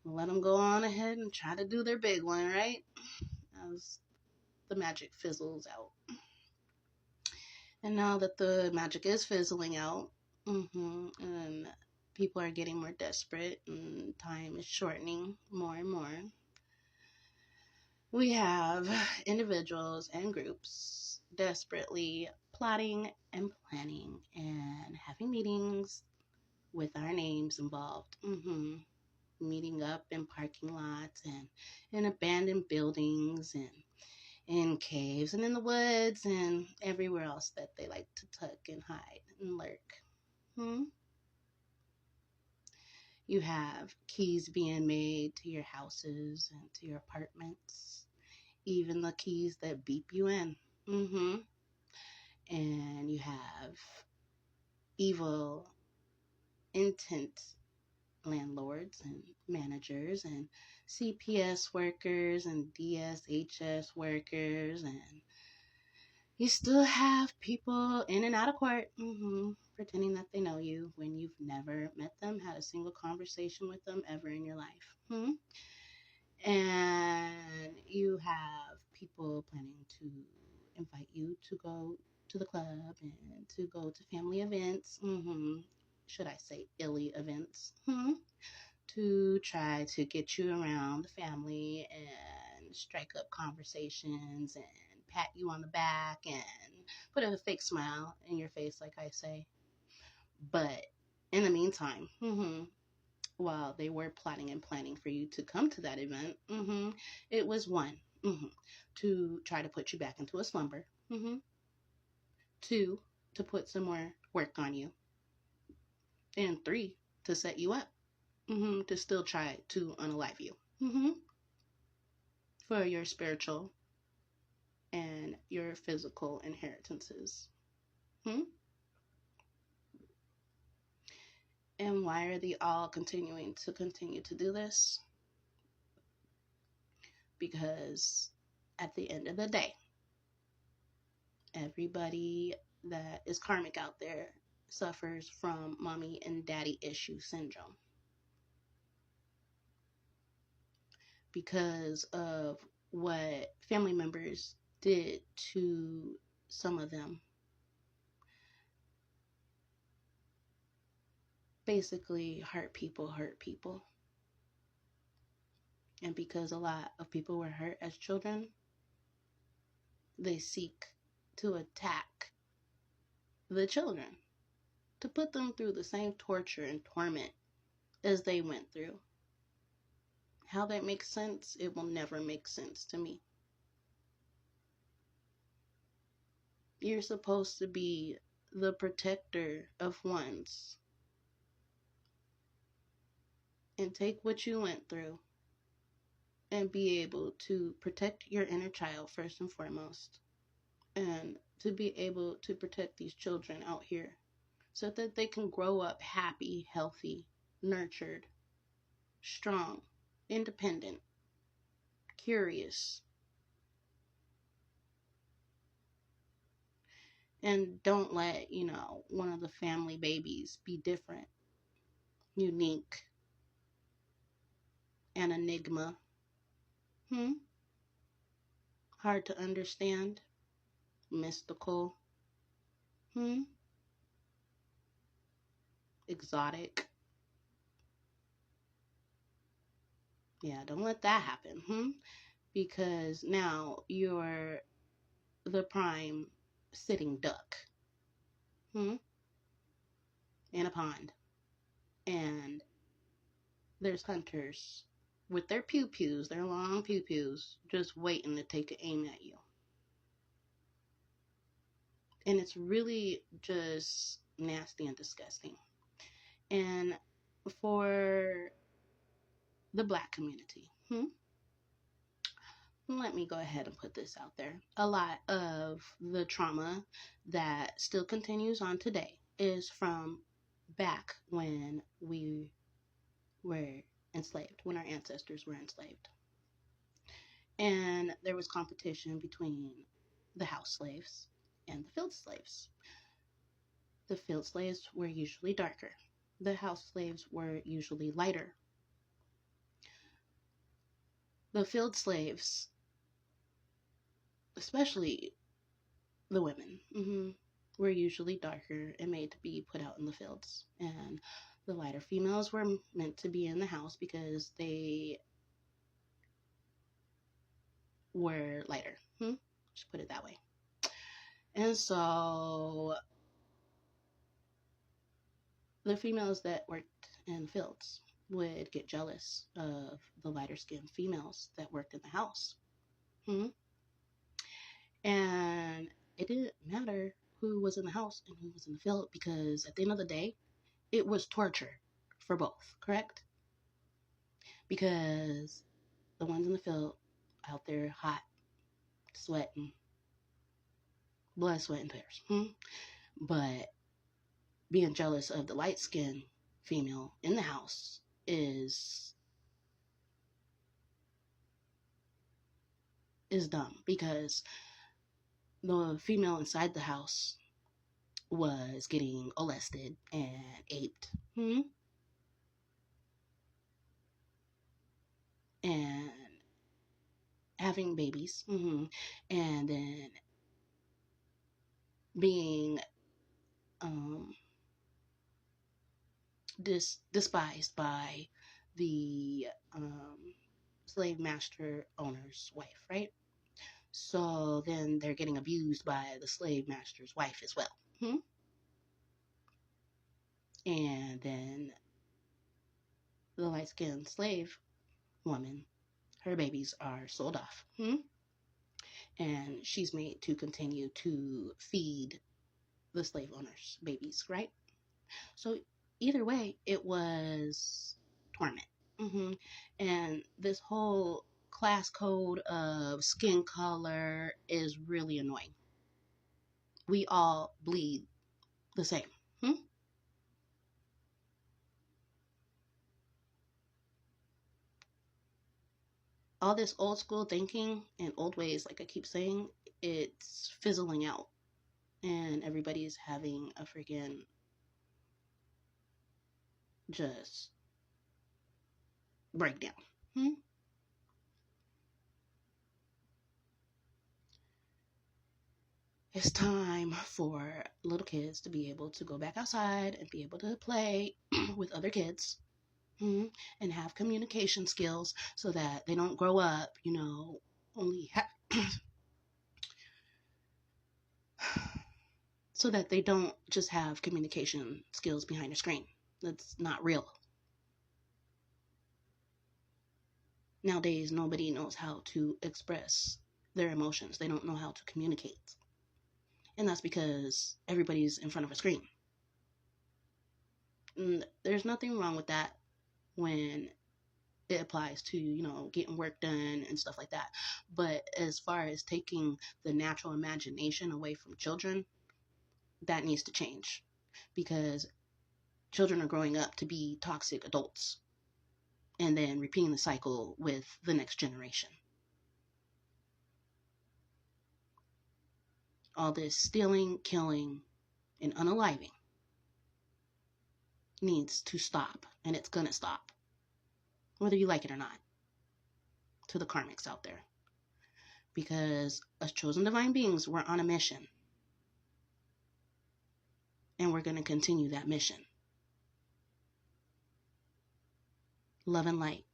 Let them go on ahead and try to do their big one, right? As the magic fizzles out. And now that the magic is fizzling out, and people are getting more desperate and time is shortening more and more, we have individuals and groups desperately plotting and planning and having meetings with our names involved. Meeting up in parking lots and in abandoned buildings and in caves and in the woods and everywhere else that they like to tuck and hide and lurk. Hmm? You have keys being made to your houses and to your apartments, even the keys that beep you in. And you have evil intent landlords and managers and CPS workers and DSHS workers, and you still have people in and out of court, pretending that they know you when you've never met them, had a single conversation with them ever in your life. And you have people planning to invite you to go to the club and to go to family events. Should I say illy events? To try to get you around the family and strike up conversations and pat you on the back and put a fake smile in your face, like I say. But in the meantime, while they were plotting and planning for you to come to that event, it was one, to try to put you back into a slumber, two, to put some more work on you, and three, to set you up, to still try to unalive you, for your spiritual and your physical inheritances. And why are they all continue to do this? Because at the end of the day, everybody that is karmic out there suffers from mommy and daddy issue syndrome because of what family members did to some of them. Basically, hurt people. And because a lot of people were hurt as children, they seek to attack the children, to put them through the same torture and torment as they went through. How that makes sense, it will never make sense to me. You're supposed to be the protector of ones and take what you went through and be able to protect your inner child first and foremost, and to be able to protect these children out here so that they can grow up happy, healthy, nurtured, strong, independent, curious, and don't let, one of the family babies be different, unique, an enigma, hard to understand, mystical, exotic. Yeah, don't let that happen, because now you're the prime sitting duck, in a pond, and there's hunters with their pew-pews, their long pew-pews, just waiting to take an aim at you. And it's really just nasty and disgusting. And for the Black community, let me go ahead and put this out there. A lot of the trauma that still continues on today is from back when we were enslaved, when our ancestors were enslaved. And there was competition between the house slaves and the field slaves. The field slaves were usually darker. The house slaves were usually lighter. The field slaves, especially the women, were usually darker and made to be put out in the fields. And the lighter females were meant to be in the house because they were lighter. Just put it that way. And so the females that worked in fields would get jealous of the lighter skinned females that worked in the house. And it didn't matter who was in the house and who was in the field, because at the end of the day, it was torture for both, correct? Because the ones in the field out there hot, sweating, blood, sweat, and tears. But being jealous of the light skinned female in the house is dumb, because the female inside the house was getting molested and aped. And having babies. And then being despised by the slave master owner's wife, right? So then they're getting abused by the slave master's wife as well. And then the light-skinned slave woman, her babies are sold off. And she's made to continue to feed the slave owner's babies, right? So either way, it was torment. And this whole class code of skin color is really annoying. We all bleed the same. All this old school thinking and old ways, like I keep saying, it's fizzling out. And everybody's having a freaking just breakdown. It's time for little kids to be able to go back outside and be able to play with other kids, and have communication skills, so that they don't grow up, only so that they don't just have communication skills behind a screen. That's not real. Nowadays, nobody knows how to express their emotions. They don't know how to communicate. And that's because everybody's in front of a screen. And there's nothing wrong with that when it applies to, getting work done and stuff like that. But as far as taking the natural imagination away from children, that needs to change, because children are growing up to be toxic adults and then repeating the cycle with the next generation. All this stealing, killing, and unaliving needs to stop, and it's gonna stop, whether you like it or not, to the karmics out there. Because as chosen divine beings, we're on a mission, and we're going to continue that mission. Love and light.